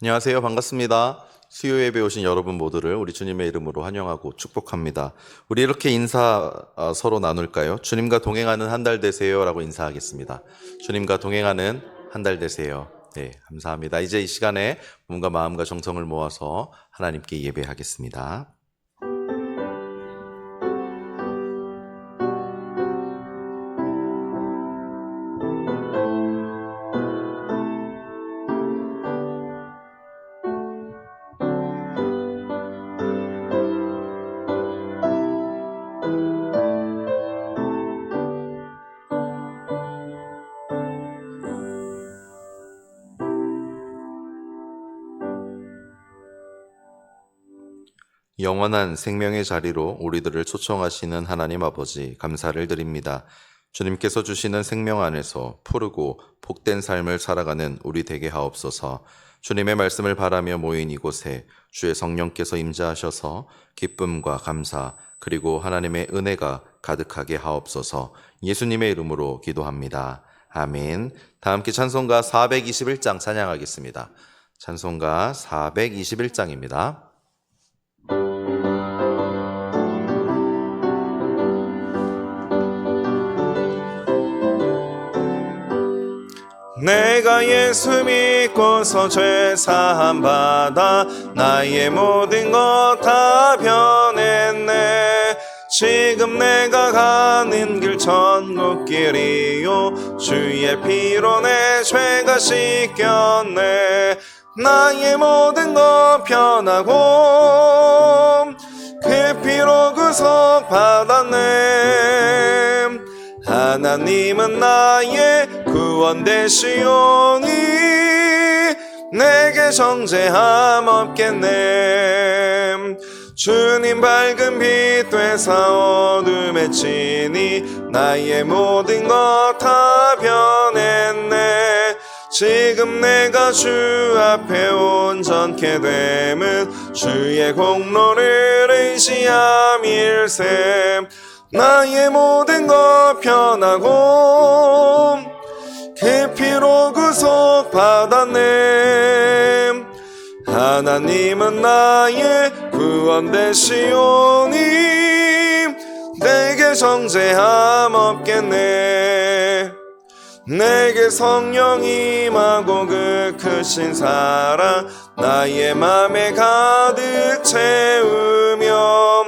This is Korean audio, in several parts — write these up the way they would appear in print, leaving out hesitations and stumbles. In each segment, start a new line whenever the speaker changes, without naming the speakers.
안녕하세요. 반갑습니다. 수요 예배 오신 여러분 모두를 우리 주님의 이름으로 환영하고 축복합니다. 우리 이렇게 인사 서로 나눌까요? 주님과 동행하는 한 달 되세요 라고 인사하겠습니다. 주님과 동행하는 한 달 되세요. 네, 감사합니다. 이제 이 시간에 몸과 마음과 정성을 모아서 하나님께 예배하겠습니다. 영원한 생명의 자리로 우리들을 초청하시는 하나님 아버지 감사를 드립니다. 주님께서 주시는 생명 안에서 푸르고 복된 삶을 살아가는 우리 되게 하옵소서. 주님의 말씀을 바라며 모인 이곳에 주의 성령께서 임재하셔서 기쁨과 감사 그리고 하나님의 은혜가 가득하게 하옵소서. 예수님의 이름으로 기도합니다. 아멘. 다 함께 찬송가 421장 찬양하겠습니다. 찬송가 421장입니다.
내가 예수 믿고서 죄 사함 받아 나의 모든 것 다 변했네. 지금 내가 가는 길 천국길이요 주의 피로 내 죄가 씻겼네. 나의 모든 것 변하고 그 피로 구속 받았네. 하나님은 나의 구원 되시오니 내게 정죄함 없겠네. 주님 밝은 빛 되사 어둠에 치니 나의 모든 것 다 변했네. 지금 내가 주 앞에 온전케 됨은 주의 공로를 의지함일세. 나의 모든 것 변하고 그 피로 구속 받았네. 하나님은 나의 구원 되시오니 내게 정죄함 없겠네. 내게 성령 임하고 그 크신 사랑 나의 맘에 가득 채우며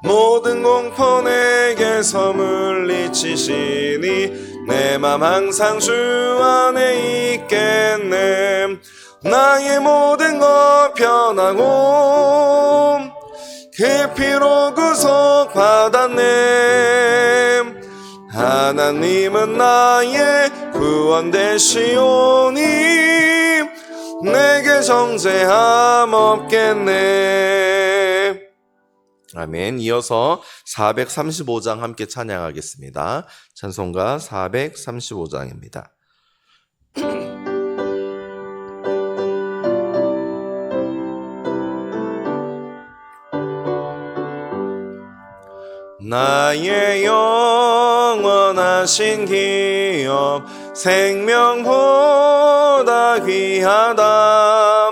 모든 공포 내게서 물리치시니 내 맘 항상 주 안에 있겠네. 나의 모든 것 변하고 그 피로 구속 받았네. 하나님은 나의 구원 되시오니 내게 정죄함 없겠네.
아멘. 이어서 435장 함께 찬양하겠습니다. 찬송가 435장입니다.
나의 영원하신 기업 생명보다 귀하다.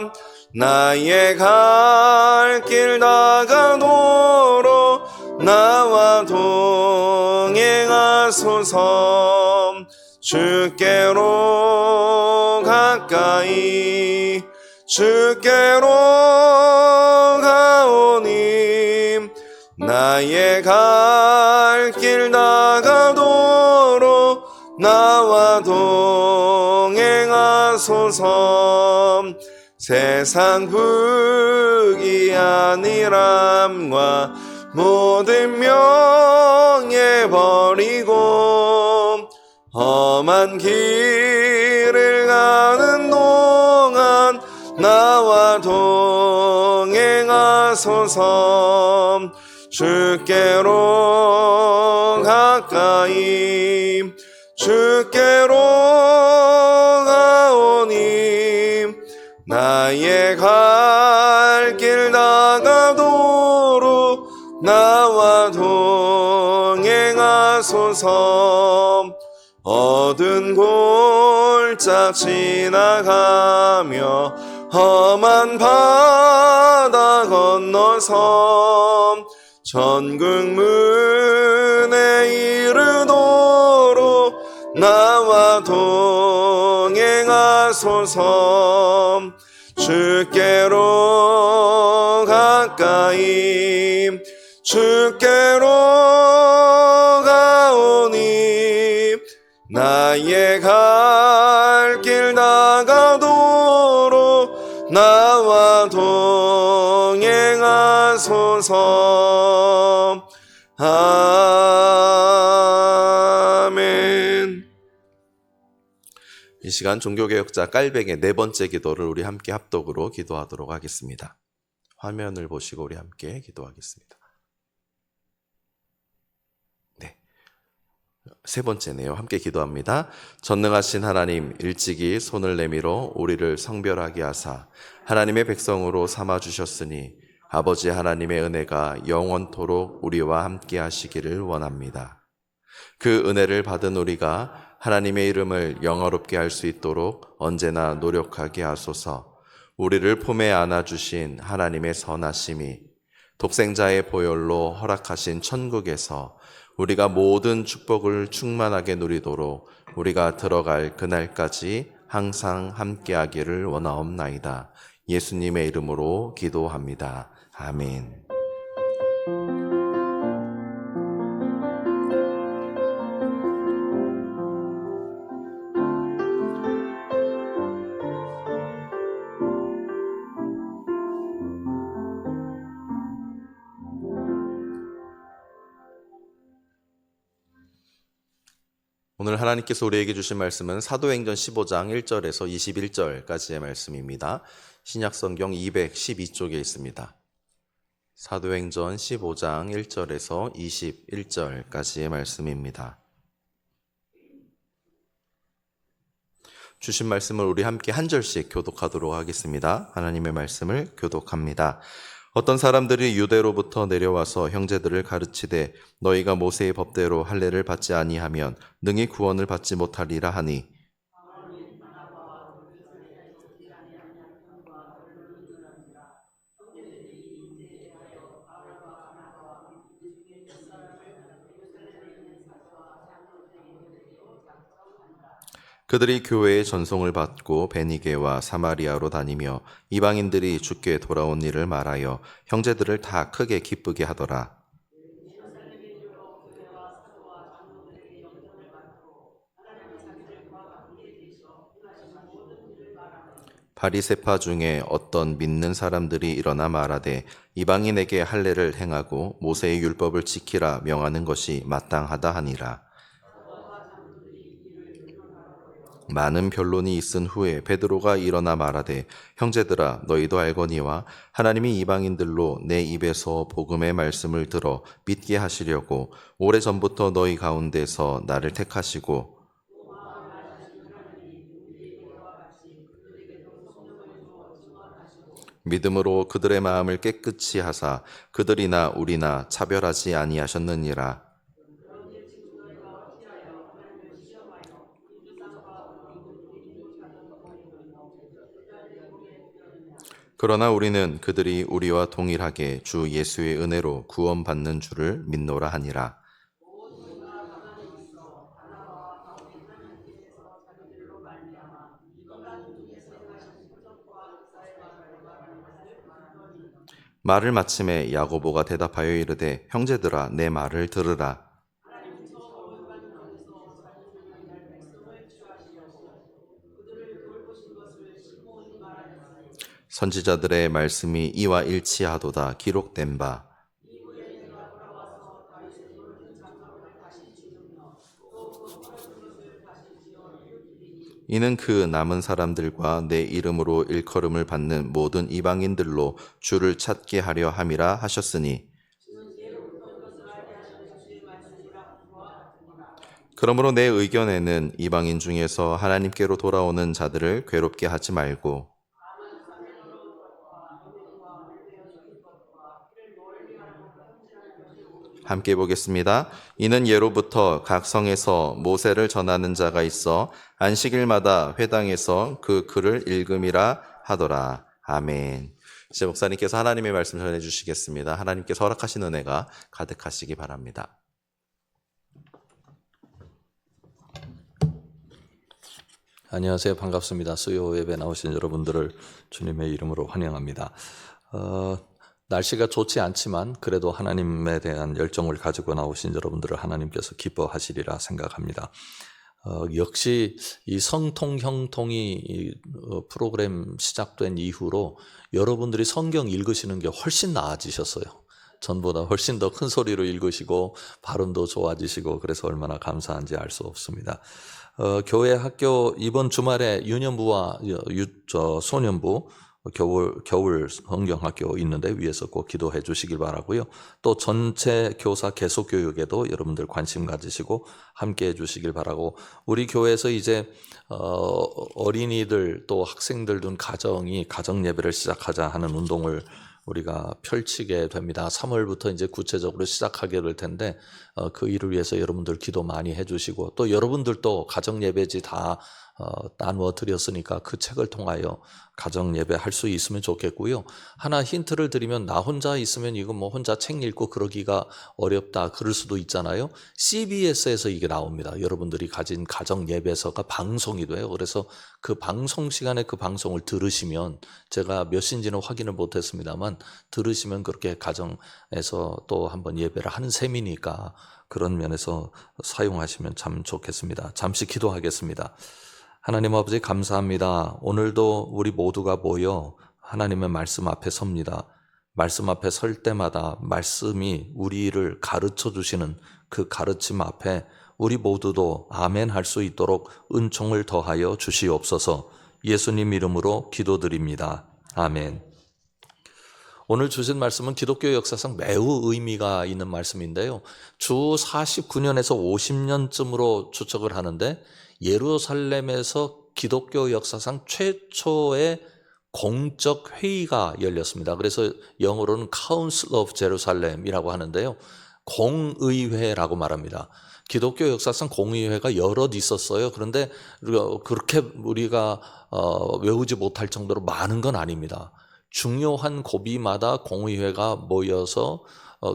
나의 갈 길 다가도록 나와 동행하소서. 주께로 가까이 주께로 가오니 나의 갈 길 다가도록 나와 동행하소서. 세상 부귀한이람과 모든 명예 버리고 험한 길을 가는 동안 나와 동행하소서. 주께로 가까이 주께로 가오니 나의 갈 길 다가도록 나와 동행하소서. 어두운 골 살짝 지나가며 험한 바다 건너서 천국 문에 이르도록 나와 동행하소서. 주께로 가까이 주께로 가오니 나의 갈 길 다가도록 나와 동행하소서. 아멘.
이 시간 종교개혁자 깔백의 네 번째 기도를 우리 함께 합독으로 기도하도록 하겠습니다. 화면을 보시고 우리 함께 기도하겠습니다. 네, 세 번째네요. 함께 기도합니다. 전능하신 하나님, 일찍이 손을 내밀어 우리를 성별하게 하사 하나님의 백성으로 삼아주셨으니 아버지 하나님의 은혜가 영원토록 우리와 함께 하시기를 원합니다. 그 은혜를 받은 우리가 하나님의 이름을 영화롭게 할 수 있도록 언제나 노력하게 하소서. 우리를 품에 안아주신 하나님의 선하심이 독생자의 보혈로 허락하신 천국에서 우리가 모든 축복을 충만하게 누리도록 우리가 들어갈 그날까지 항상 함께하기를 원하옵나이다. 예수님의 이름으로 기도합니다. 아멘. 오늘 하나님께서 우리에게 주신 말씀은 사도행전 15장 1절에서 21절까지의 말씀입니다. 신약성경 212쪽에 있습니다. 사도행전 15장 1절에서 21절까지의 말씀입니다. 주신 말씀을 우리 함께 한 절씩 교독하도록 하겠습니다. 하나님의 말씀을 교독합니다. 어떤 사람들이 유대로부터 내려와서 형제들을 가르치되 너희가 모세의 법대로 할례를 받지 아니하면 능히 구원을 받지 못하리라 하니 그들이 교회의 전송을 받고 베니게와 사마리아로 다니며 이방인들이 주께 돌아온 일을 말하여 형제들을 다 크게 기쁘게 하더라. 바리새파 중에 어떤 믿는 사람들이 일어나 말하되 이방인에게 할례를 행하고 모세의 율법을 지키라 명하는 것이 마땅하다 하니라. 많은 변론이 있은 후에 베드로가 일어나 말하되 형제들아 너희도 알거니와 하나님이 이방인들로 내 입에서 복음의 말씀을 들어 믿게 하시려고 오래전부터 너희 가운데서 나를 택하시고 믿음으로 그들의 마음을 깨끗이 하사 그들이나 우리나 차별하지 아니하셨느니라. 그러나 우리는 그들이 우리와 동일하게 주 예수의 은혜로 구원받는 줄을 믿노라 하니라. 말을 마침에 야고보가 대답하여 이르되 형제들아 내 말을 들으라. 선지자들의 말씀이 이와 일치하도다 기록된 바 이는 그 남은 사람들과 내 이름으로 일컬음을 받는 모든 이방인들로 주를 찾게 하려 함이라 하셨으니 그러므로 내 의견에는 이방인 중에서 하나님께로 돌아오는 자들을 괴롭게 하지 말고 함께 보겠습니다. 이는 예로부터 각 성에서 모세를 전하는 자가 있어 안식일마다 회당에서 그 글을 읽음이라 하더라. 아멘. 이제 목사님께서 하나님의 말씀 전해주시겠습니다. 하나님께서 허락하신 은혜가 가득하시기 바랍니다.
안녕하세요. 반갑습니다. 수요 예배 나오신 여러분들을 주님의 이름으로 환영합니다. 날씨가 좋지 않지만 그래도 하나님에 대한 열정을 가지고 나오신 여러분들을 하나님께서 기뻐하시리라 생각합니다. 역시 이 성통 형통이 프로그램 시작된 이후로 여러분들이 성경 읽으시는 게 훨씬 나아지셨어요. 전보다 훨씬 더 큰 소리로 읽으시고 발음도 좋아지시고 그래서 얼마나 감사한지 알 수 없습니다. 교회 학교 이번 주말에 유년부와 소년부 겨울 성경학교 있는데 위에서 꼭 기도해 주시길 바라고요. 또 전체 교사 계속교육에도 여러분들 관심 가지시고 함께 해 주시길 바라고, 우리 교회에서 이제 어린이들 또 학생들 둔 가정이 가정 예배를 시작하자 하는 운동을 우리가 펼치게 됩니다. 3월부터 이제 구체적으로 시작하게 될 텐데 그 일을 위해서 여러분들 기도 많이 해주시고, 또 여러분들도 가정 예배지 다 나누어 드렸으니까 그 책을 통하여 가정 예배 할 수 있으면 좋겠고요. 하나 힌트를 드리면, 나 혼자 있으면 이거 뭐 혼자 책 읽고 그러기가 어렵다 그럴 수도 있잖아요. CBS에서 이게 나옵니다. 여러분들이 가진 가정 예배서가 방송이 돼요. 그래서 그 방송 시간에 그 방송을 들으시면, 제가 몇 시인지는 확인을 못했습니다만 들으시면 그렇게 가정에서 또 한번 예배를 하는 셈이니까 그런 면에서 사용하시면 참 좋겠습니다. 잠시 기도하겠습니다. 하나님 아버지 감사합니다. 오늘도 우리 모두가 모여 하나님의 말씀 앞에 섭니다. 말씀 앞에 설 때마다 말씀이 우리를 가르쳐 주시는 그 가르침 앞에 우리 모두도 아멘 할 수 있도록 은총을 더하여 주시옵소서. 예수님 이름으로 기도드립니다. 아멘. 오늘 주신 말씀은 기독교 역사상 매우 의미가 있는 말씀인데요. 주 49년에서 50년쯤으로 추측을 하는데, 예루살렘에서 기독교 역사상 최초의 공적 회의가 열렸습니다. 그래서 영어로는 Council of Jerusalem이라고 하는데요. 공의회라고 말합니다. 기독교 역사상 공의회가 여럿 있었어요. 그런데 그렇게 우리가 외우지 못할 정도로 많은 건 아닙니다. 중요한 고비마다 공의회가 모여서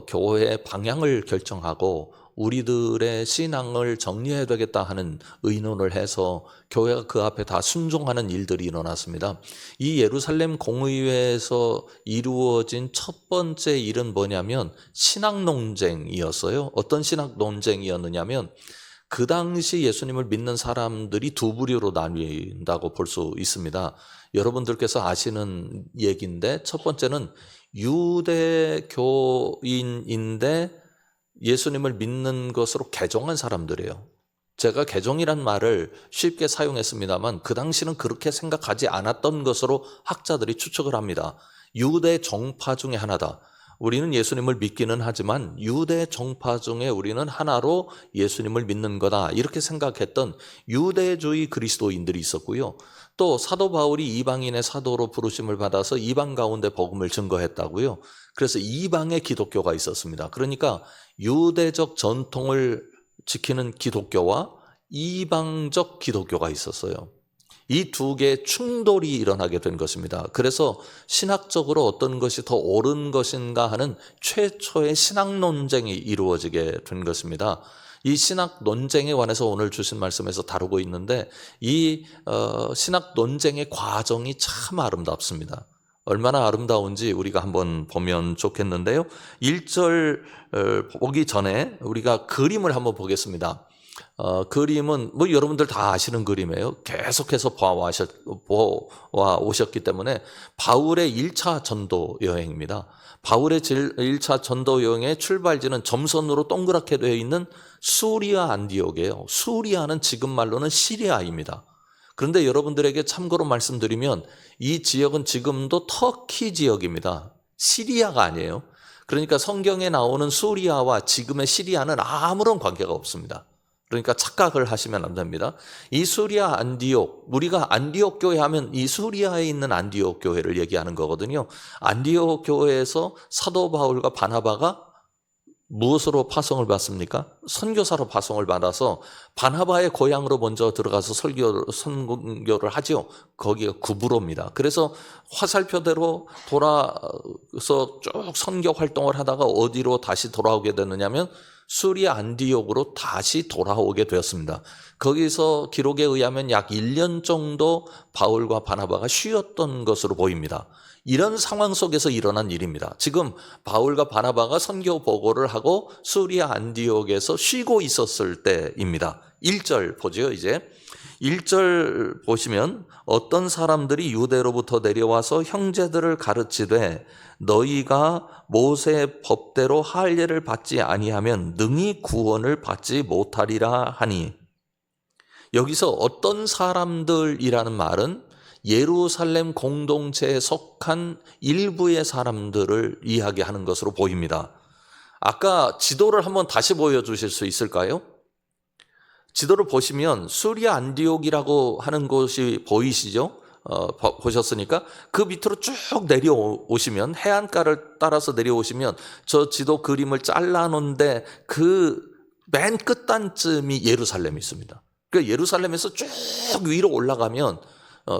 교회의 방향을 결정하고 우리들의 신앙을 정리해야 되겠다 하는 의논을 해서 교회가 그 앞에 다 순종하는 일들이 일어났습니다. 이 예루살렘 공의회에서 이루어진 첫 번째 일은 뭐냐면 신학 논쟁이었어요. 어떤 신학 논쟁이었느냐면, 그 당시 예수님을 믿는 사람들이 두 부류로 나뉜다고 볼 수 있습니다. 여러분들께서 아시는 얘기인데, 첫 번째는 유대교인인데 예수님을 믿는 것으로 개종한 사람들이에요. 제가 개종이란 말을 쉽게 사용했습니다만 그 당시는 그렇게 생각하지 않았던 것으로 학자들이 추측을 합니다. 유대 정파 중에 하나다. 우리는 예수님을 믿기는 하지만 유대 정파 중에 우리는 하나로 예수님을 믿는 거다, 이렇게 생각했던 유대주의 그리스도인들이 있었고요. 또 사도 바울이 이방인의 사도로 부르심을 받아서 이방 가운데 복음을 증거했다고요. 그래서 이방의 기독교가 있었습니다. 그러니까 유대적 전통을 지키는 기독교와 이방적 기독교가 있었어요. 이 두 개의 충돌이 일어나게 된 것입니다. 그래서 신학적으로 어떤 것이 더 옳은 것인가 하는 최초의 신학 논쟁이 이루어지게 된 것입니다. 이 신학 논쟁에 관해서 오늘 주신 말씀에서 다루고 있는데, 이 신학 논쟁의 과정이 참 아름답습니다. 얼마나 아름다운지 우리가 한번 보면 좋겠는데요. 1절 보기 전에 우리가 그림을 한번 보겠습니다. 그림은 뭐 여러분들 다 아시는 그림이에요. 계속해서 보아 오셨기 때문에 바울의 1차 전도 여행입니다. 바울의 1차 전도 여행의 출발지는 점선으로 동그랗게 되어 있는 수리아 안디옥이에요. 수리아는 지금 말로는 시리아입니다. 그런데 여러분들에게 참고로 말씀드리면 이 지역은 지금도 터키 지역입니다. 시리아가 아니에요. 그러니까 성경에 나오는 수리아와 지금의 시리아는 아무런 관계가 없습니다. 그러니까 착각을 하시면 안 됩니다. 이 수리아 안디옥, 우리가 안디옥 교회 하면 이 수리아에 있는 안디옥 교회를 얘기하는 거거든요. 안디옥 교회에서 사도 바울과 바나바가 무엇으로 파송을 받습니까? 선교사로 파송을 받아서 바나바의 고향으로 먼저 들어가서 선교를 하죠. 거기가 구브로입니다. 그래서 화살표대로 돌아서 쭉 선교 활동을 하다가 어디로 다시 돌아오게 됐느냐면 수리아 안디옥으로 다시 돌아오게 되었습니다. 거기서 기록에 의하면 약 1년 정도 바울과 바나바가 쉬었던 것으로 보입니다. 이런 상황 속에서 일어난 일입니다. 지금 바울과 바나바가 선교 보고를 하고 수리아 안디옥에서 쉬고 있었을 때입니다. 1절 보죠. 이제 1절 보시면 어떤 사람들이 유대로부터 내려와서 형제들을 가르치되 너희가 모세의 법대로 할례를 받지 아니하면 능히 구원을 받지 못하리라 하니, 여기서 어떤 사람들이라는 말은 예루살렘 공동체에 속한 일부의 사람들을 이야기하는 것으로 보입니다. 아까 지도를 한번 다시 보여주실 수 있을까요? 지도를 보시면 수리아 안디옥이라고 하는 곳이 보이시죠? 보셨으니까 그 밑으로 쭉 내려오시면, 해안가를 따라서 내려오시면 저 지도 그림을 잘라놓은데 그 맨 끝단쯤이 예루살렘이 있습니다. 그러니까 예루살렘에서 쭉 위로 올라가면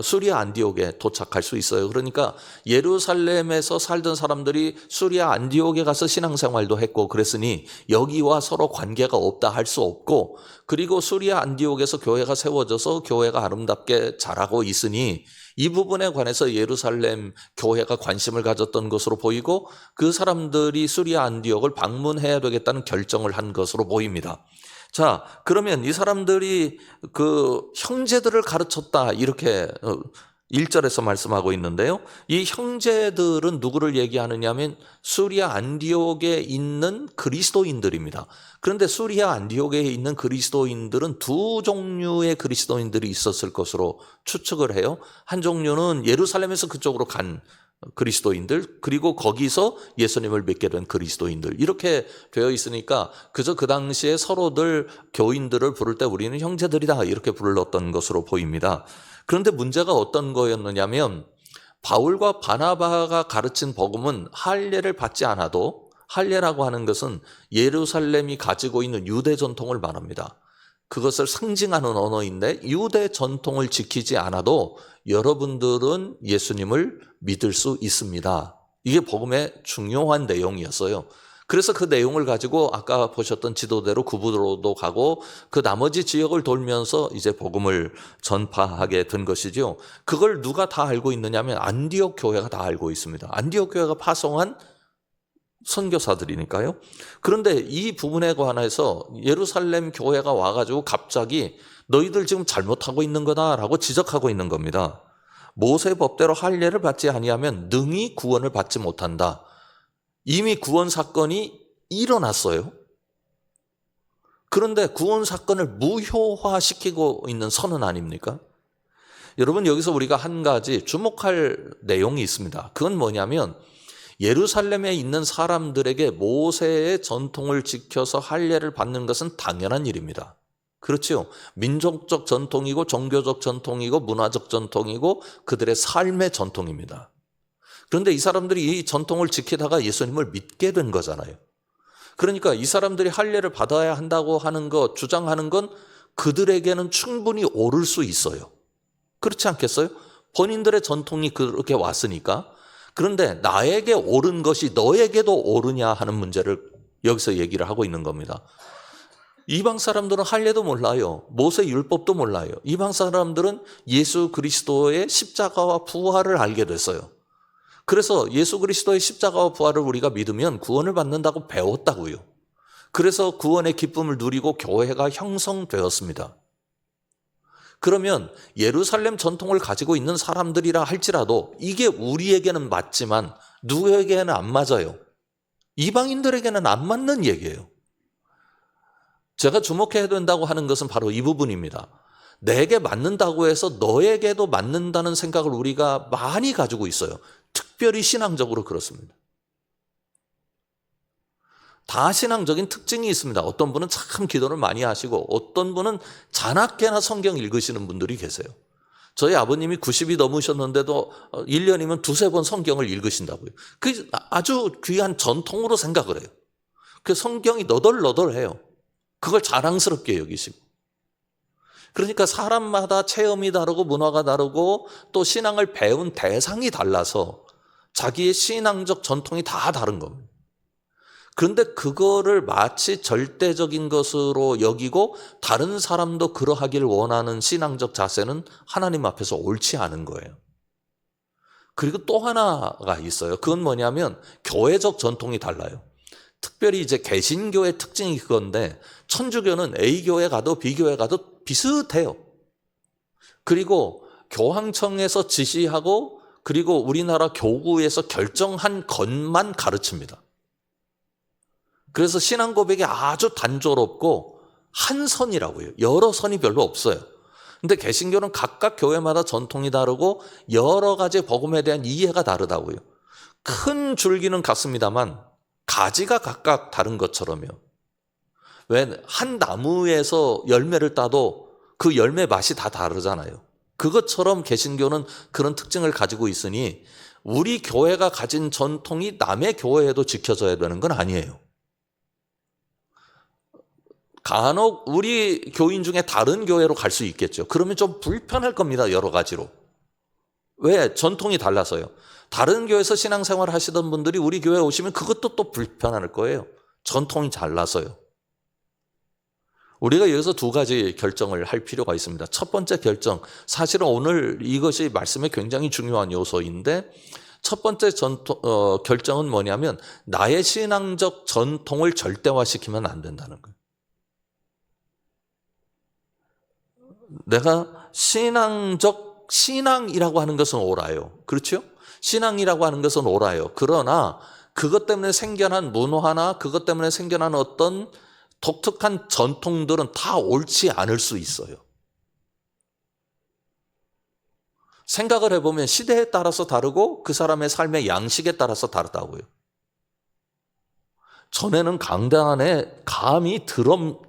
수리아 안디옥에 도착할 수 있어요. 그러니까 예루살렘에서 살던 사람들이 수리아 안디옥에 가서 신앙생활도 했고 그랬으니 여기와 서로 관계가 없다 할 수 없고, 그리고 수리아 안디옥에서 교회가 세워져서 교회가 아름답게 자라고 있으니 이 부분에 관해서 예루살렘 교회가 관심을 가졌던 것으로 보이고, 그 사람들이 수리아 안디옥을 방문해야 되겠다는 결정을 한 것으로 보입니다. 자, 그러면 이 사람들이 그 형제들을 가르쳤다, 이렇게 1절에서 말씀하고 있는데요. 이 형제들은 누구를 얘기하느냐면 수리아 안디옥에 있는 그리스도인들입니다. 그런데 수리아 안디옥에 있는 그리스도인들은 두 종류의 그리스도인들이 있었을 것으로 추측을 해요. 한 종류는 예루살렘에서 그쪽으로 간 그리스도인들, 그리고 거기서 예수님을 믿게 된 그리스도인들, 이렇게 되어 있으니까 그저 그 당시에 서로들 교인들을 부를 때 우리는 형제들이다 이렇게 불렀던 것으로 보입니다. 그런데 문제가 어떤 거였느냐면 바울과 바나바가 가르친 복음은 할례를 받지 않아도, 할례라고 하는 것은 예루살렘이 가지고 있는 유대 전통을 말합니다. 그것을 상징하는 언어인데 유대 전통을 지키지 않아도 여러분들은 예수님을 믿을 수 있습니다. 이게 복음의 중요한 내용이었어요. 그래서 그 내용을 가지고 아까 보셨던 지도대로 구브로도 가고 그 나머지 지역을 돌면서 이제 복음을 전파하게 된 것이죠. 그걸 누가 다 알고 있느냐면 안디옥 교회가 다 알고 있습니다. 안디옥 교회가 파송한 선교사들이니까요. 그런데 이 부분에 관해서 예루살렘 교회가 와가지고 갑자기 너희들 지금 잘못하고 있는 거다라고 지적하고 있는 겁니다. 모세 법대로 할례를 받지 아니하면 능히 구원을 받지 못한다. 이미 구원 사건이 일어났어요. 그런데 구원 사건을 무효화시키고 있는 선언 아닙니까? 여러분, 여기서 우리가 한 가지 주목할 내용이 있습니다. 그건 뭐냐면 예루살렘에 있는 사람들에게 모세의 전통을 지켜서 할례를 받는 것은 당연한 일입니다. 그렇죠. 민족적 전통이고 종교적 전통이고 문화적 전통이고 그들의 삶의 전통입니다. 그런데 이 사람들이 이 전통을 지키다가 예수님을 믿게 된 거잖아요. 그러니까 이 사람들이 할례를 받아야 한다고 하는 것, 주장하는 건 그들에게는 충분히 옳을 수 있어요. 그렇지 않겠어요? 본인들의 전통이 그렇게 왔으니까. 그런데 나에게 옳은 것이 너에게도 옳으냐 하는 문제를 여기서 얘기를 하고 있는 겁니다. 이방 사람들은 할례도 몰라요. 모세 율법도 몰라요. 이방 사람들은 예수 그리스도의 십자가와 부활을 알게 됐어요. 그래서 예수 그리스도의 십자가와 부활을 우리가 믿으면 구원을 받는다고 배웠다고요. 그래서 구원의 기쁨을 누리고 교회가 형성되었습니다. 그러면 예루살렘 전통을 가지고 있는 사람들이라 할지라도 이게 우리에게는 맞지만 누구에게는 안 맞아요. 이방인들에게는 안 맞는 얘기예요. 제가 주목해야 된다고 하는 것은 바로 이 부분입니다. 내게 맞는다고 해서 너에게도 맞는다는 생각을 우리가 많이 가지고 있어요. 특별히 신앙적으로 그렇습니다. 다 신앙적인 특징이 있습니다. 어떤 분은 참 기도를 많이 하시고 어떤 분은 자나깨나 성경 읽으시는 분들이 계세요. 저희 아버님이 90이 넘으셨는데도 1년이면 두세 번 성경을 읽으신다고요. 그게 아주 귀한 전통으로 생각을 해요. 그 성경이 너덜너덜해요. 그걸 자랑스럽게 여기시고. 그러니까 사람마다 체험이 다르고 문화가 다르고 또 신앙을 배운 대상이 달라서 자기의 신앙적 전통이 다 다른 겁니다. 그런데 그거를 마치 절대적인 것으로 여기고 다른 사람도 그러하길 원하는 신앙적 자세는 하나님 앞에서 옳지 않은 거예요. 그리고 또 하나가 있어요. 그건 뭐냐면 교회적 전통이 달라요. 특별히 이제 개신교의 특징이 그건데 천주교는 A교회 가도 B교회 가도 비슷해요. 그리고 교황청에서 지시하고 그리고 우리나라 교구에서 결정한 것만 가르칩니다. 그래서 신앙 고백이 아주 단조롭고 한 선이라고요. 여러 선이 별로 없어요. 근데 개신교는 각각 교회마다 전통이 다르고 여러 가지 복음에 대한 이해가 다르다고요. 큰 줄기는 같습니다만 가지가 각각 다른 것처럼요. 왜 한 나무에서 열매를 따도 그 열매 맛이 다 다르잖아요. 그것처럼 개신교는 그런 특징을 가지고 있으니 우리 교회가 가진 전통이 남의 교회에도 지켜져야 되는 건 아니에요. 간혹 우리 교인 중에 다른 교회로 갈 수 있겠죠. 그러면 좀 불편할 겁니다. 여러 가지로. 왜? 전통이 달라서요. 다른 교회에서 신앙생활 하시던 분들이 우리 교회에 오시면 그것도 또 불편할 거예요. 전통이 달라서요. 우리가 여기서 두 가지 결정을 할 필요가 있습니다. 첫 번째 결정, 사실은 오늘 이것이 말씀에 굉장히 중요한 요소인데 첫 번째 결정은 뭐냐면 나의 신앙적 전통을 절대화시키면 안 된다는 거예요. 내가 신앙이라고 하는 것은 옳아요. 그렇죠? 신앙이라고 하는 것은 옳아요. 그러나 그것 때문에 생겨난 문화나 그것 때문에 생겨난 어떤 독특한 전통들은 다 옳지 않을 수 있어요. 생각을 해보면 시대에 따라서 다르고 그 사람의 삶의 양식에 따라서 다르다고요. 전에는 강당 안에 감히 드럼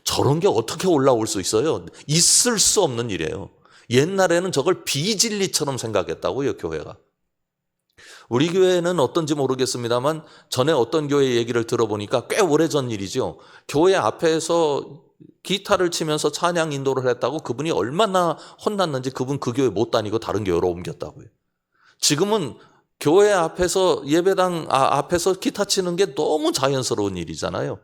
저런 게 어떻게 올라올 수 있어요? 있을 수 없는 일이에요. 옛날에는 저걸 비진리처럼 생각했다고요, 교회가. 우리 교회는 어떤지 모르겠습니다만 전에 어떤 교회 얘기를 들어보니까 꽤 오래전 일이죠. 교회 앞에서 기타를 치면서 찬양 인도를 했다고 그분이 얼마나 혼났는지 그분 그 교회 못 다니고 다른 교회로 옮겼다고요. 지금은 교회 앞에서 예배당 앞에서 기타 치는 게 너무 자연스러운 일이잖아요.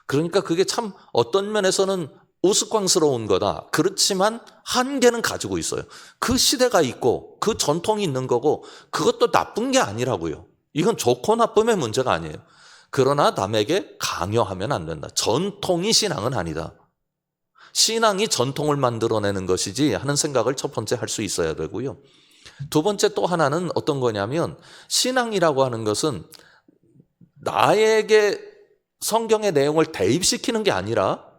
그러니까 그게 참 어떤 면에서는 우스꽝스러운 거다. 그렇지만 한계는 가지고 있어요. 그 시대가 있고 그 전통이 있는 거고 그것도 나쁜 게 아니라고요. 이건 좋고 나쁨의 문제가 아니에요. 그러나 남에게 강요하면 안 된다. 전통이 신앙은 아니다. 신앙이 전통을 만들어내는 것이지 하는 생각을 첫 번째 할 수 있어야 되고요. 두 번째 또 하나는 어떤 거냐면 신앙이라고 하는 것은 나에게 성경의 내용을 대입시키는 게 아니라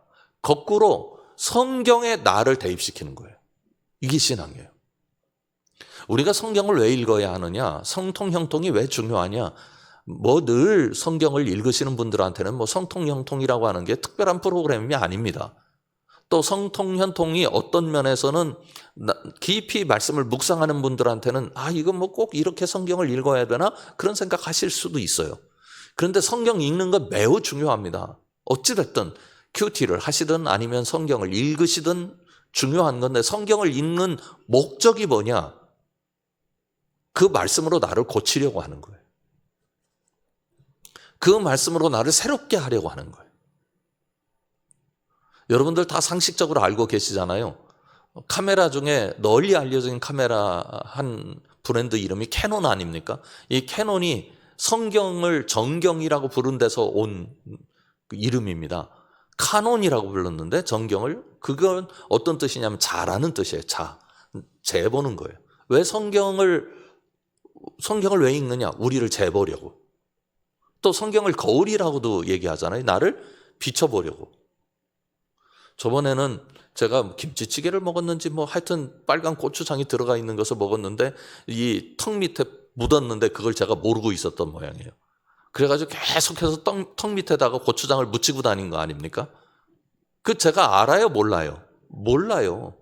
거꾸로 성경에 나를 대입시키는 거예요. 이게 신앙이에요. 우리가 성경을 왜 읽어야 하느냐? 성통 형통이 왜 중요하냐? 늘 성경을 읽으시는 분들한테는 성통 형통이라고 하는 게 특별한 프로그램이 아닙니다. 또 성통 형통이 어떤 면에서는 깊이 말씀을 묵상하는 분들한테는 이건 꼭 이렇게 성경을 읽어야 되나? 그런 생각하실 수도 있어요. 그런데 성경 읽는 건 매우 중요합니다. 어찌됐든 큐티를 하시든 아니면 성경을 읽으시든 중요한 건데 성경을 읽는 목적이 뭐냐? 그 말씀으로 나를 고치려고 하는 거예요. 그 말씀으로 나를 새롭게 하려고 하는 거예요. 여러분들 다 상식적으로 알고 계시잖아요. 카메라 중에 널리 알려진 카메라 한 브랜드 이름이 캐논 아닙니까? 이 캐논이 성경을 정경이라고 부른 데서 온 이름입니다. 카논이라고 불렀는데 정경을 그건 어떤 뜻이냐면 자라는 뜻이에요. 재보는 거예요. 왜 성경을 왜 읽느냐? 우리를 재보려고. 또 성경을 거울이라고도 얘기하잖아요. 나를 비춰보려고. 저번에는 제가 김치찌개를 먹었는지 하여튼 빨간 고추장이 들어가 있는 것을 먹었는데 이 턱 밑에 묻었는데 그걸 제가 모르고 있었던 모양이에요. 그래가지고 계속해서 턱 밑에다가 고추장을 묻히고 다닌 거 아닙니까? 제가 알아요? 몰라요? 몰라요.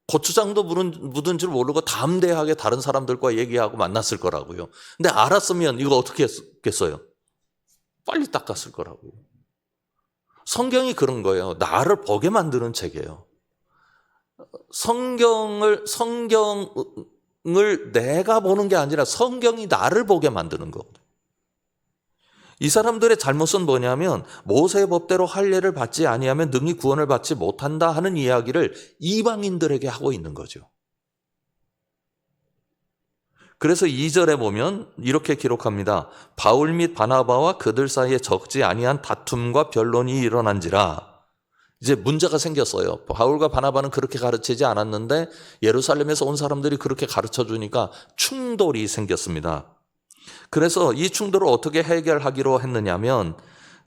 고추장도 묻은 줄 모르고 담대하게 다른 사람들과 얘기하고 만났을 거라고요. 근데 알았으면 이거 어떻게 했겠어요? 빨리 닦았을 거라고요. 성경이 그런 거예요. 나를 보게 만드는 책이에요. 성경을 내가 보는 게 아니라 성경이 나를 보게 만드는 거거든요. 이 사람들의 잘못은 뭐냐면 모세의 법대로 할례를 받지 아니하면 능히 구원을 받지 못한다 하는 이야기를 이방인들에게 하고 있는 거죠. 그래서 2절에 보면 이렇게 기록합니다. 바울 및 바나바와 그들 사이에 적지 아니한 다툼과 변론이 일어난지라. 이제 문제가 생겼어요. 바울과 바나바는 그렇게 가르치지 않았는데 예루살렘에서 온 사람들이 그렇게 가르쳐 주니까 충돌이 생겼습니다. 그래서 이 충돌을 어떻게 해결하기로 했느냐면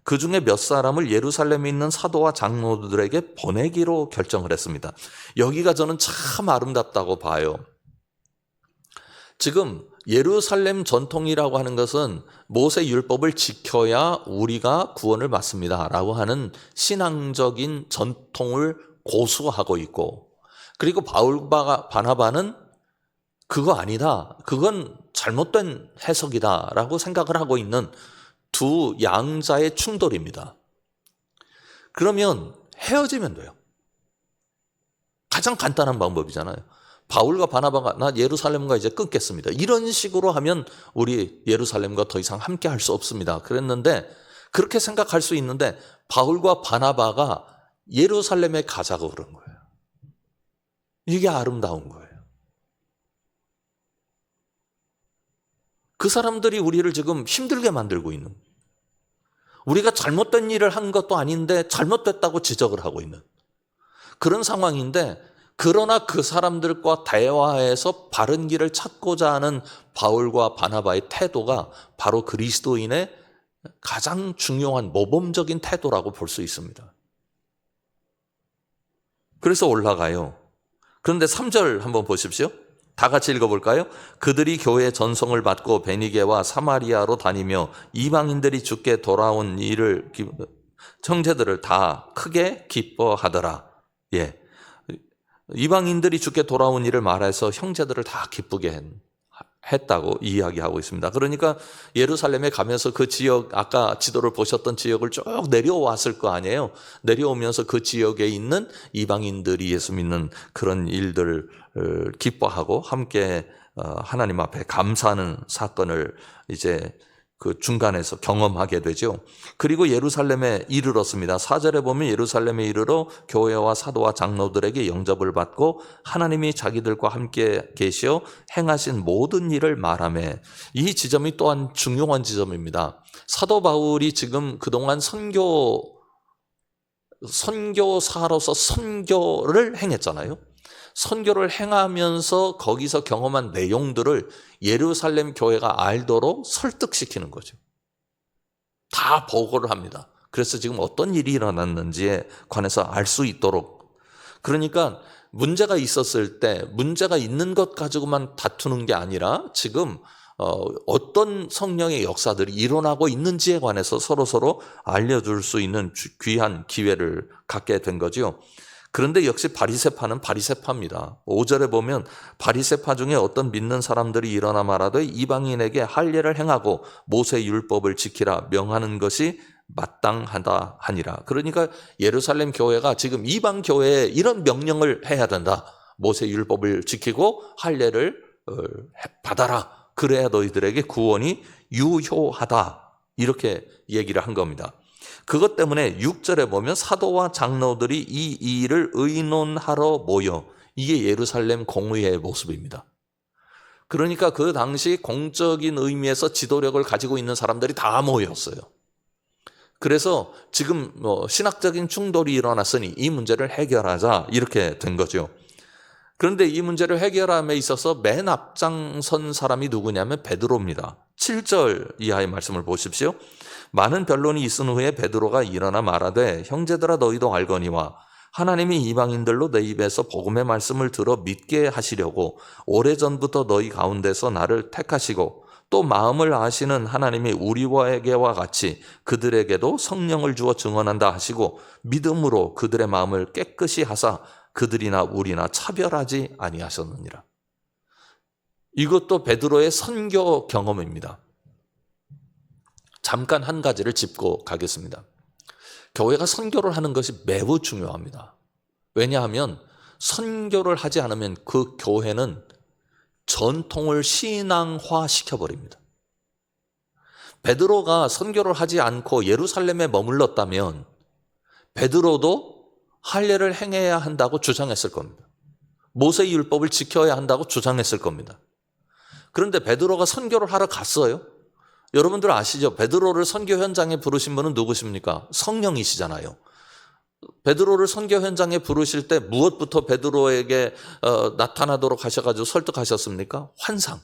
그 중에 몇 사람을 예루살렘에 있는 사도와 장로들에게 보내기로 결정을 했습니다. 여기가 저는 참 아름답다고 봐요. 지금 예루살렘 전통이라고 하는 것은 모세 율법을 지켜야 우리가 구원을 받습니다 라고 하는 신앙적인 전통을 고수하고 있고, 그리고 바울과 바나바는 그거 아니다, 그건 잘못된 해석이다 라고 생각을 하고 있는 두 양자의 충돌입니다. 그러면 헤어지면 돼요. 가장 간단한 방법이잖아요. 바울과 바나바가 나 예루살렘과 이제 끊겠습니다, 이런 식으로 하면 우리 예루살렘과 더 이상 함께 할 수 없습니다 그랬는데, 그렇게 생각할 수 있는데 바울과 바나바가 예루살렘에 가자고 그런 거예요. 이게 아름다운 거예요. 그 사람들이 우리를 지금 힘들게 만들고 있는, 우리가 잘못된 일을 한 것도 아닌데 잘못됐다고 지적을 하고 있는 그런 상황인데, 그러나 그 사람들과 대화해서 바른 길을 찾고자 하는 바울과 바나바의 태도가 바로 그리스도인의 가장 중요한 모범적인 태도라고 볼 수 있습니다. 그래서 올라가요. 그런데 3절 한번 보십시오. 다 같이 읽어볼까요? 그들이 교회의 전송을 받고 베니게와 사마리아로 다니며 이방인들이 주께 돌아온 일을 형제들을 다 크게 기뻐하더라. 예, 이방인들이 주께 돌아온 일을 말해서 형제들을 다 기쁘게 했다고 이야기하고 있습니다. 그러니까 예루살렘에 가면서 그 지역, 아까 지도를 보셨던 지역을 쭉 내려왔을 거 아니에요. 내려오면서 그 지역에 있는 이방인들이 예수 믿는 그런 일들을 기뻐하고 함께 하나님 앞에 감사하는 사건을 이제 그 중간에서 경험하게 되죠. 그리고 예루살렘에 이르렀습니다. 4절에 보면 예루살렘에 이르러 교회와 사도와 장로들에게 영접을 받고 하나님이 자기들과 함께 계시어 행하신 모든 일을 말하며, 이 지점이 또한 중요한 지점입니다. 바울이 지금 그동안 선교사로서 선교를 행했잖아요. 선교를 행하면서 거기서 경험한 내용들을 예루살렘 교회가 알도록 설득시키는 거죠. 다 보고를 합니다. 그래서 지금 어떤 일이 일어났는지에 관해서 알 수 있도록. 그러니까 문제가 있었을 때 문제가 있는 것 가지고만 다투는 게 아니라 지금 어떤 성령의 역사들이 일어나고 있는지에 관해서 서로 알려줄 수 있는 귀한 기회를 갖게 된 거죠. 그런데 역시 바리새파는 바리새파입니다. 5절에 보면 바리새파 중에 어떤 믿는 사람들이 일어나 말하되 이방인에게 할례를 행하고 모세 율법을 지키라 명하는 것이 마땅하다 하니라. 그러니까 예루살렘 교회가 지금 이방 교회에 이런 명령을 해야 된다. 모세 율법을 지키고 할례를 받아라. 그래야 너희들에게 구원이 유효하다. 이렇게 얘기를 한 겁니다. 그것 때문에 6절에 보면 사도와 장로들이 이 일을 의논하러 모여, 이게 예루살렘 공의회의 모습입니다. 그러니까 그 당시 공적인 의미에서 지도력을 가지고 있는 사람들이 다 모였어요. 그래서 지금 신학적인 충돌이 일어났으니 이 문제를 해결하자, 이렇게 된 거죠. 그런데 이 문제를 해결함에 있어서 맨 앞장선 사람이 누구냐면 베드로입니다. 7절 이하의 말씀을 보십시오. 많은 변론이 있은 후에 베드로가 일어나 말하되 형제들아 너희도 알거니와 하나님이 이방인들로 내 입에서 복음의 말씀을 들어 믿게 하시려고 오래전부터 너희 가운데서 나를 택하시고 또 마음을 아시는 하나님이 우리에게와 같이 그들에게도 성령을 주어 증언한다 하시고 믿음으로 그들의 마음을 깨끗이 하사 그들이나 우리나 차별하지 아니하셨느니라. 이것도 베드로의 선교 경험입니다. 잠깐 한 가지를 짚고 가겠습니다. 교회가 선교를 하는 것이 매우 중요합니다. 왜냐하면 선교를 하지 않으면 그 교회는 전통을 신앙화 시켜버립니다. 베드로가 선교를 하지 않고 예루살렘에 머물렀다면 베드로도 할례를 행해야 한다고 주장했을 겁니다. 모세의 율법을 지켜야 한다고 주장했을 겁니다. 그런데 베드로가 선교를 하러 갔어요. 여러분들 아시죠? 베드로를 선교 현장에 부르신 분은 누구십니까? 성령이시잖아요. 베드로를 선교 현장에 부르실 때 무엇부터 베드로에게 나타나도록 하셔가지고 설득하셨습니까? 환상.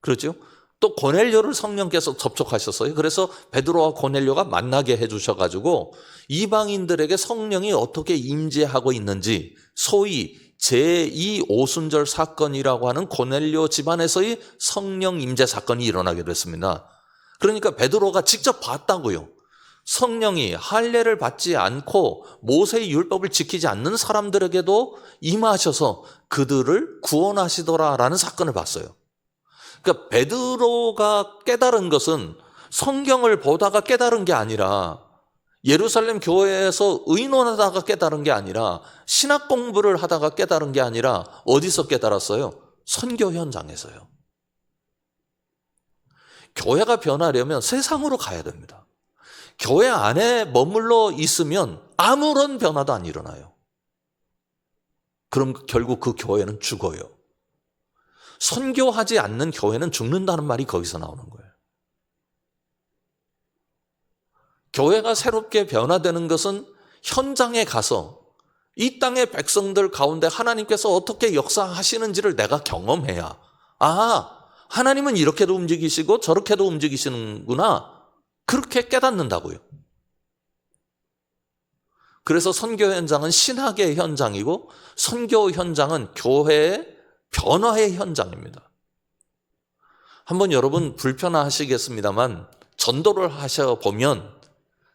그렇죠? 또 고넬료를 성령께서 접촉하셨어요. 그래서 베드로와 고넬료가 만나게 해주셔가지고 이방인들에게 성령이 어떻게 임재하고 있는지, 소위 제2 오순절 사건이라고 하는 고넬료 집안에서의 성령 임재 사건이 일어나게 됐습니다. 그러니까 베드로가 직접 봤다고요. 성령이 할례를 받지 않고 모세의 율법을 지키지 않는 사람들에게도 임하셔서 그들을 구원하시더라라는 사건을 봤어요. 그러니까 베드로가 깨달은 것은 성경을 보다가 깨달은 게 아니라, 예루살렘 교회에서 의논하다가 깨달은 게 아니라, 신학 공부를 하다가 깨달은 게 아니라 어디서 깨달았어요? 선교 현장에서요. 교회가 변하려면 세상으로 가야 됩니다. 교회 안에 머물러 있으면 아무런 변화도 안 일어나요. 그럼 결국 그 교회는 죽어요. 선교하지 않는 교회는 죽는다는 말이 거기서 나오는 거예요. 교회가 새롭게 변화되는 것은 현장에 가서 이 땅의 백성들 가운데 하나님께서 어떻게 역사하시는지를 내가 경험해야, 하나님은 이렇게도 움직이시고 저렇게도 움직이시는구나, 그렇게 깨닫는다고요. 그래서 선교 현장은 신학의 현장이고 선교 현장은 교회의 변화의 현장입니다. 한번 여러분 불편하시겠습니다만 전도를 하셔보면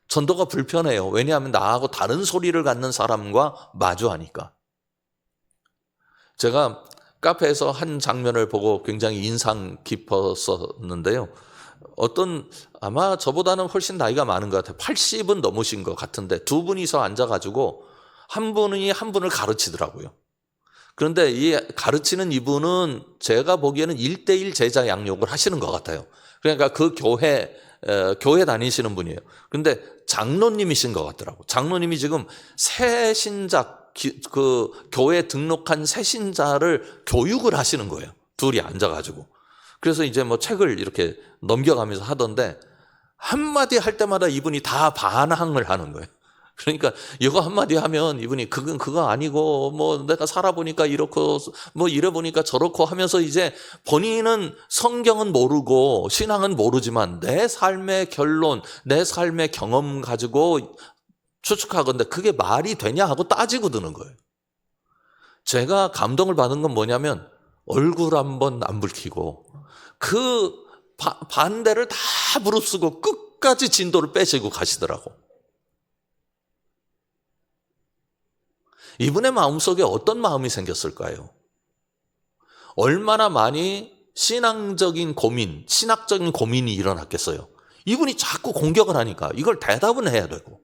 전도가 불편해요. 왜냐하면 나하고 다른 소리를 갖는 사람과 마주하니까. 제가 카페에서 한 장면을 보고 굉장히 인상 깊었었는데요. 아마 저보다는 훨씬 나이가 많은 것 같아요. 80은 넘으신 것 같은데 두 분이서 앉아가지고 한 분이 한 분을 가르치더라고요. 그런데 이 가르치는 이분은 제가 보기에는 1:1 제자 양육을 하시는 것 같아요. 그러니까 그 교회 다니시는 분이에요. 근데 장로님이신 것 같더라고. 장로님이 지금 교회에 등록한 새신자를 교육을 하시는 거예요. 둘이 앉아가지고. 그래서 이제 뭐 책을 이렇게 넘겨가면서 하던데 한마디 할 때마다 이분이 다 반항을 하는 거예요. 그러니까 이거 한마디 하면 이분이 그거 아니고 뭐 내가 살아보니까 이렇고 뭐 이래보니까 저렇고 하면서 이제 본인은 성경은 모르고 신앙은 모르지만 내 삶의 결론, 내 삶의 경험 가지고 추측하건대 그게 말이 되냐 하고 따지고 드는 거예요. 제가 감동을 받은 건 뭐냐면 얼굴 한번 안 붉히고 그 반대를 다 무릅쓰고 끝까지 진도를 빼시고 가시더라고. 이분의 마음속에 어떤 마음이 생겼을까요? 얼마나 많이 신학적인 고민이 일어났겠어요. 이분이 자꾸 공격을 하니까 이걸 대답은 해야 되고.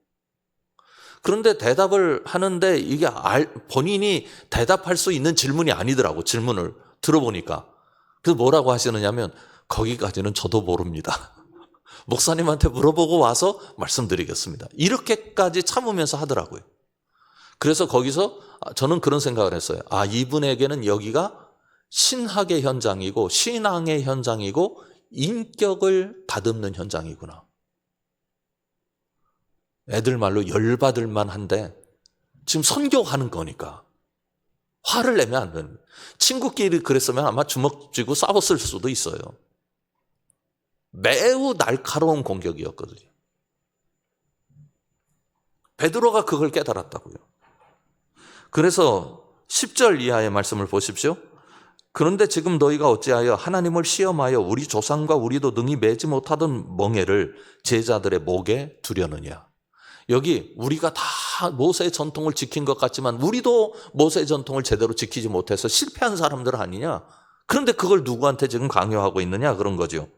그런데 대답을 하는데 이게 본인이 대답할 수 있는 질문이 아니더라고. 질문을 들어보니까. 그래서 뭐라고 하시느냐면 거기까지는 저도 모릅니다. 목사님한테 물어보고 와서 말씀드리겠습니다. 이렇게까지 참으면서 하더라고요. 그래서 거기서 저는 그런 생각을 했어요. 이분에게는 여기가 신학의 현장이고 신앙의 현장이고 인격을 다듬는 현장이구나. 애들 말로 열받을 만한데 지금 선교하는 거니까 화를 내면 안 됩니다. 친구끼리 그랬으면 아마 주먹 쥐고 싸웠을 수도 있어요. 매우 날카로운 공격이었거든요. 베드로가 그걸 깨달았다고요. 그래서 10절 이하의 말씀을 보십시오. 그런데 지금 너희가 어찌하여 하나님을 시험하여 우리 조상과 우리도 능히 매지 못하던 멍에를 제자들의 목에 두려느냐. 여기 우리가 다 모세의 전통을 지킨 것 같지만 우리도 모세의 전통을 제대로 지키지 못해서 실패한 사람들 아니냐. 그런데 그걸 누구한테 지금 강요하고 있느냐 그런 거죠.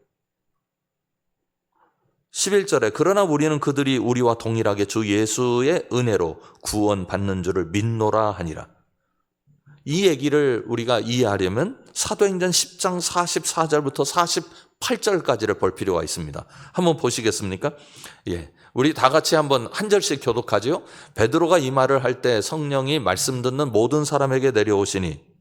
11절에 그러나 우리는 그들이 우리와 동일하게 주 예수의 은혜로 구원받는 줄을 믿노라 하니라. 이 얘기를 우리가 이해하려면 사도행전 10장 44절부터 48절까지를 볼 필요가 있습니다. 한번 보시겠습니까? 예. 우리 다 같이 한번 한 절씩 교독하지요. 베드로가 이 말을 할 때 성령이 말씀 듣는 모든 사람에게 내려오시니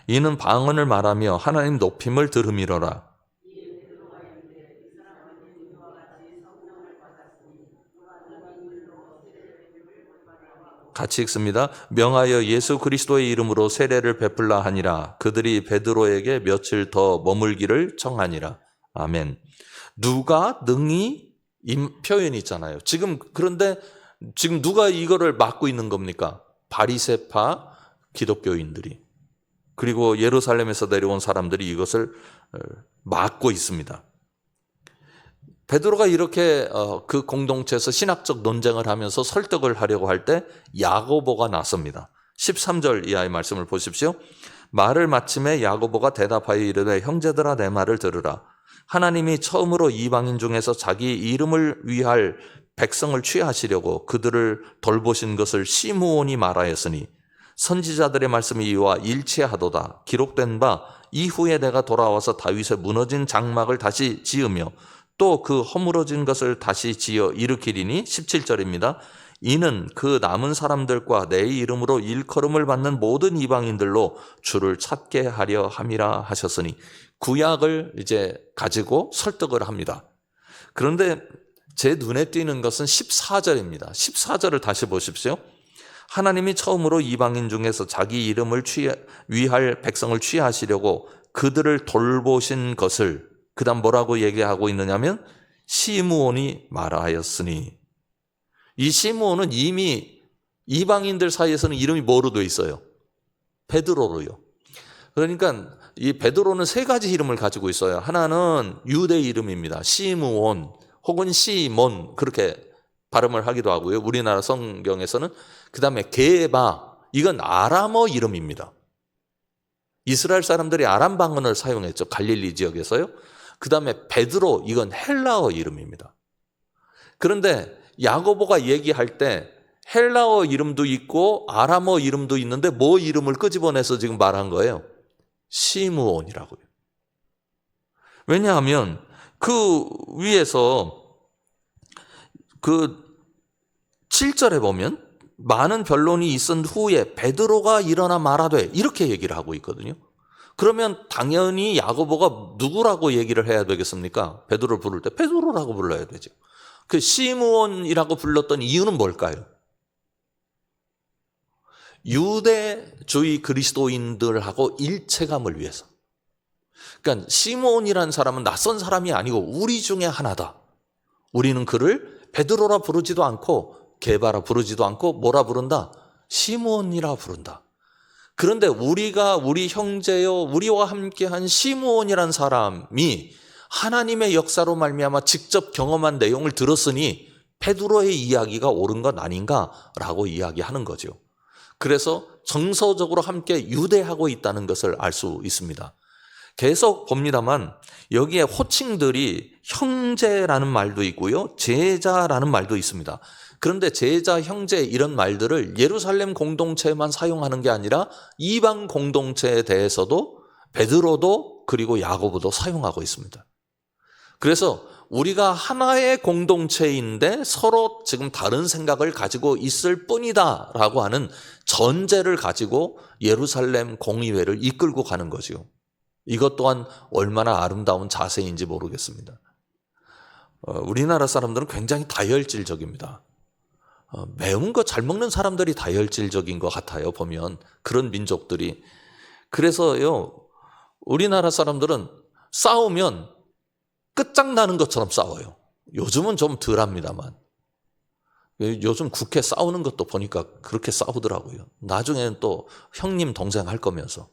이는 방언을 말하며 하나님 높임을 들음이로라. 같이 읽습니다. 명하여 예수 그리스도의 이름으로 세례를 베풀라 하니라. 그들이 베드로에게 며칠 더 머물기를 청하니라. 아멘. 누가 능히 표현이 있잖아요. 그런데 지금 누가 이거를 막고 있는 겁니까? 바리새파 기독교인들이. 그리고 예루살렘에서 내려온 사람들이 이것을 막고 있습니다. 베드로가 이렇게 그 공동체에서 신학적 논쟁을 하면서 설득을 하려고 할 때 야고보가 나섭니다. 13절 이하의 말씀을 보십시오. 말을 마침에 야고보가 대답하여 이르되 형제들아 내 말을 들으라. 하나님이 처음으로 이방인 중에서 자기 이름을 위할 백성을 취하시려고 그들을 돌보신 것을 시므온이 말하였으니 선지자들의 말씀이 이와 일치하도다. 기록된 바 이후에 내가 돌아와서 다윗의 무너진 장막을 다시 지으며 또 그 허물어진 것을 다시 지어 일으키리니 17절입니다. 이는 그 남은 사람들과 내 이름으로 일컬음을 받는 모든 이방인들로 주를 찾게 하려 함이라 하셨으니 구약을 이제 가지고 설득을 합니다. 그런데 제 눈에 띄는 것은 14절입니다. 14절을 다시 보십시오. 하나님이 처음으로 이방인 중에서 자기 이름을 위할 백성을 취하시려고 그들을 돌보신 것을 그 다음 뭐라고 얘기하고 있느냐면 시므온이 말하였으니, 이 시므온은 이미 이방인들 사이에서는 이름이 뭐로 되어 있어요? 베드로로요. 그러니까 이 베드로는 세 가지 이름을 가지고 있어요. 하나는 유대 이름입니다. 시므온 혹은 시몬 그렇게 발음을 하기도 하고요. 우리나라 성경에서는 그 다음에 게바, 이건 아람어 이름입니다. 이스라엘 사람들이 아람 방언을 사용했죠. 갈릴리 지역에서요. 그 다음에 베드로, 이건 헬라어 이름입니다. 그런데 야고보가 얘기할 때 헬라어 이름도 있고 아람어 이름도 있는데 뭐 이름을 끄집어내서 지금 말한 거예요? 시므온이라고요. 왜냐하면 그 위에서 그 7절에 보면 많은 변론이 있은 후에 베드로가 일어나 말하되 이렇게 얘기를 하고 있거든요. 그러면 당연히 야고보가 누구라고 얘기를 해야 되겠습니까? 베드로를 부를 때 베드로라고 불러야 되죠. 그 시므온이라고 불렀던 이유는 뭘까요? 유대주의 그리스도인들하고 일체감을 위해서. 그러니까 시므온이라는 사람은 낯선 사람이 아니고 우리 중에 하나다. 우리는 그를 베드로라 부르지도 않고 게바라 부르지도 않고 뭐라 부른다? 시므온이라 부른다. 그런데 우리가 우리 형제여 우리와 함께한 시므온이라는 사람이 하나님의 역사로 말미암아 직접 경험한 내용을 들었으니 베드로의 이야기가 옳은 것 아닌가라고 이야기하는 거죠. 그래서 정서적으로 함께 유대하고 있다는 것을 알 수 있습니다. 계속 봅니다만 여기에 호칭들이 형제라는 말도 있고요, 제자라는 말도 있습니다. 그런데 제자, 형제 이런 말들을 예루살렘 공동체만 사용하는 게 아니라 이방 공동체에 대해서도 베드로도 그리고 야고보도 사용하고 있습니다. 그래서 우리가 하나의 공동체인데 서로 지금 다른 생각을 가지고 있을 뿐이다 라고 하는 전제를 가지고 예루살렘 공의회를 이끌고 가는 거죠. 이것 또한 얼마나 아름다운 자세인지 모르겠습니다. 우리나라 사람들은 굉장히 다혈질적입니다. 매운 거 잘 먹는 사람들이 다혈질적인 것 같아요. 보면 그런 민족들이. 그래서요, 우리나라 사람들은 싸우면 끝장나는 것처럼 싸워요. 요즘은 좀 덜합니다만 요즘 국회 싸우는 것도 보니까 그렇게 싸우더라고요. 나중에는 또 형님 동생 할 거면서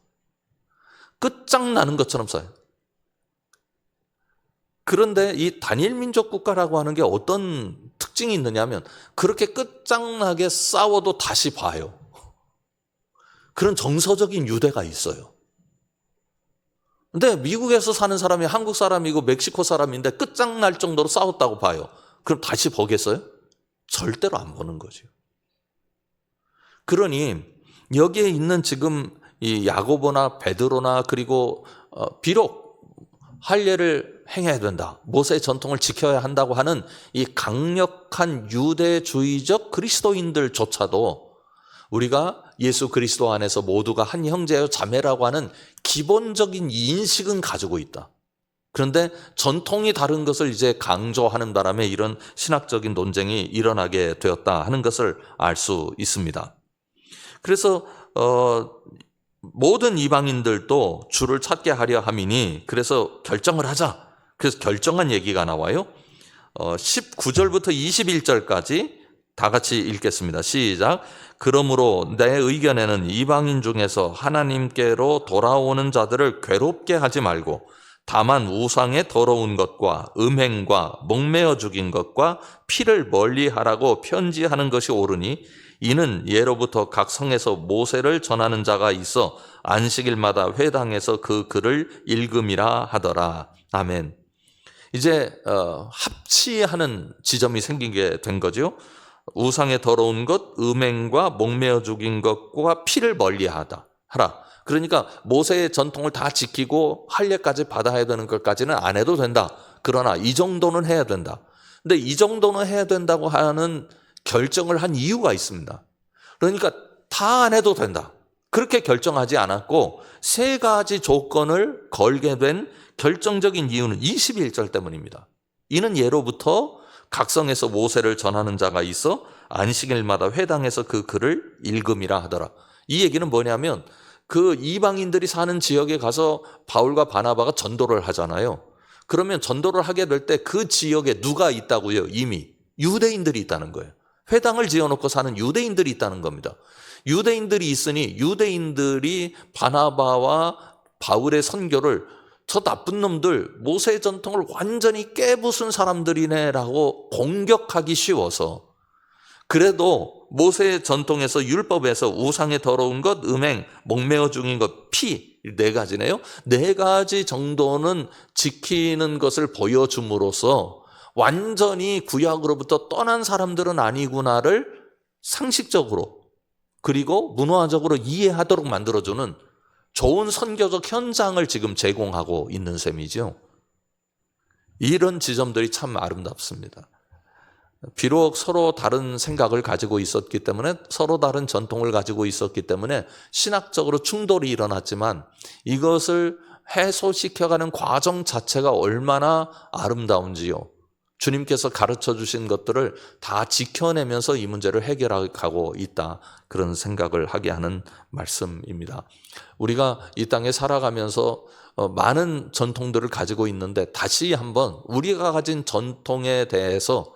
끝장나는 것처럼 싸워요. 그런데 이 단일 민족 국가라고 하는 게 어떤 특징이 있느냐 하면 그렇게 끝장나게 싸워도 다시 봐요. 그런 정서적인 유대가 있어요. 근데 미국에서 사는 사람이 한국 사람이고 멕시코 사람인데 끝장날 정도로 싸웠다고 봐요. 그럼 다시 보겠어요? 절대로 안 보는 거죠. 그러니 여기에 있는 지금 이 야고보나 베드로나 그리고 비록 할례를 행해야 된다, 모세의 전통을 지켜야 한다고 하는 이 강력한 유대주의적 그리스도인들조차도 우리가 예수 그리스도 안에서 모두가 한 형제요 자매라고 하는 기본적인 인식은 가지고 있다. 그런데 전통이 다른 것을 이제 강조하는 바람에 이런 신학적인 논쟁이 일어나게 되었다 하는 것을 알 수 있습니다. 그래서 모든 이방인들도 주를 찾게 하려 함이니 그래서 결정을 하자. 그래서 결정한 얘기가 나와요. 19절부터 21절까지 다 같이 읽겠습니다. 시작. 그러므로 내 의견에는 이방인 중에서 하나님께로 돌아오는 자들을 괴롭게 하지 말고 다만 우상의 더러운 것과 음행과 목매어 죽인 것과 피를 멀리하라고 편지하는 것이 옳으니 이는 예로부터 각 성에서 모세를 전하는 자가 있어 안식일마다 회당에서 그 글을 읽음이라 하더라. 아멘. 이제 합치하는 지점이 생기게 된 거죠. 우상의 더러운 것, 음행과 목매어 죽인 것과 피를 멀리하라. 그러니까 모세의 전통을 다 지키고 할례까지 받아야 되는 것까지는 안 해도 된다. 그러나 이 정도는 해야 된다. 근데 이 정도는 해야 된다고 하는 결정을 한 이유가 있습니다. 그러니까 다 안 해도 된다. 그렇게 결정하지 않았고 세 가지 조건을 걸게 된 결정적인 이유는 21절 때문입니다. 이는 예로부터 각성에서 모세를 전하는 자가 있어 안식일마다 회당에서 그 글을 읽음이라 하더라. 이 얘기는 뭐냐면 그 이방인들이 사는 지역에 가서 바울과 바나바가 전도를 하잖아요. 그러면 전도를 하게 될 때 그 지역에 누가 있다고요? 이미 유대인들이 있다는 거예요. 회당을 지어놓고 사는 유대인들이 있다는 겁니다. 유대인들이 있으니 유대인들이 바나바와 바울의 선교를 저 나쁜 놈들 모세의 전통을 완전히 깨부순 사람들이네라고 공격하기 쉬워서, 그래도 모세의 전통에서 율법에서 우상의 더러운 것, 음행, 목매어 죽인 것, 피, 네 가지네요. 네 가지 정도는 지키는 것을 보여줌으로써 완전히 구약으로부터 떠난 사람들은 아니구나를 상식적으로 그리고 문화적으로 이해하도록 만들어주는 좋은 선교적 현장을 지금 제공하고 있는 셈이죠. 이런 지점들이 참 아름답습니다. 비록 서로 다른 생각을 가지고 있었기 때문에, 서로 다른 전통을 가지고 있었기 때문에 신학적으로 충돌이 일어났지만 이것을 해소시켜가는 과정 자체가 얼마나 아름다운지요. 주님께서 가르쳐 주신 것들을 다 지켜내면서 이 문제를 해결하고 있다, 그런 생각을 하게 하는 말씀입니다. 우리가 이 땅에 살아가면서 많은 전통들을 가지고 있는데 다시 한번 우리가 가진 전통에 대해서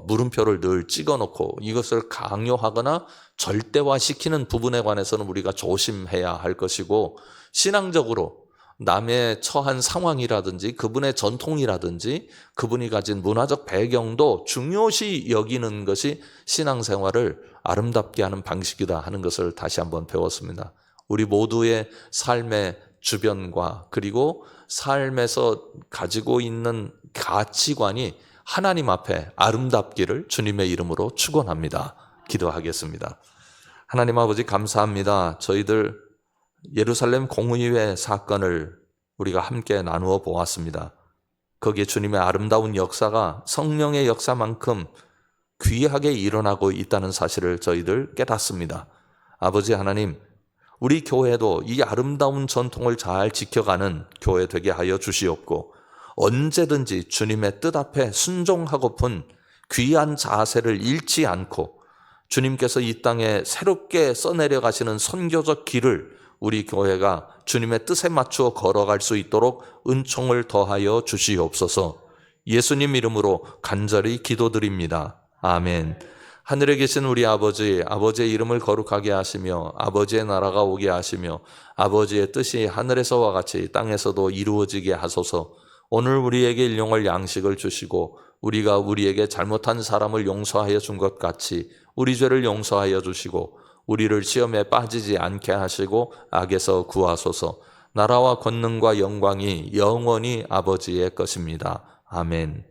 물음표를 늘 찍어놓고 이것을 강요하거나 절대화시키는 부분에 관해서는 우리가 조심해야 할 것이고, 신앙적으로 남의 처한 상황이라든지 그분의 전통이라든지 그분이 가진 문화적 배경도 중요시 여기는 것이 신앙생활을 아름답게 하는 방식이다 하는 것을 다시 한번 배웠습니다. 우리 모두의 삶의 주변과 그리고 삶에서 가지고 있는 가치관이 하나님 앞에 아름답기를 주님의 이름으로 축원합니다. 기도하겠습니다. 하나님 아버지, 감사합니다. 저희들 예루살렘 공의회 사건을 우리가 함께 나누어 보았습니다. 거기에 주님의 아름다운 역사가 성령의 역사만큼 귀하게 일어나고 있다는 사실을 저희들 깨닫습니다. 아버지 하나님, 우리 교회도 이 아름다운 전통을 잘 지켜가는 교회 되게 하여 주시옵고, 언제든지 주님의 뜻 앞에 순종하고픈 귀한 자세를 잃지 않고 주님께서 이 땅에 새롭게 써내려 가시는 선교적 길을 우리 교회가 주님의 뜻에 맞추어 걸어갈 수 있도록 은총을 더하여 주시옵소서. 예수님 이름으로 간절히 기도드립니다. 아멘. 하늘에 계신 우리 아버지, 아버지의 이름을 거룩하게 하시며 아버지의 나라가 오게 하시며 아버지의 뜻이 하늘에서와 같이 땅에서도 이루어지게 하소서. 오늘 우리에게 일용할 양식을 주시고 우리가 우리에게 잘못한 사람을 용서하여 준 것 같이 우리 죄를 용서하여 주시고 우리를 시험에 빠지지 않게 하시고 악에서 구하소서. 나라와 권능과 영광이 영원히 아버지의 것입니다. 아멘.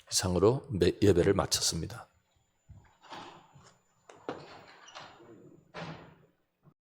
이상으로 예배를 마쳤습니다.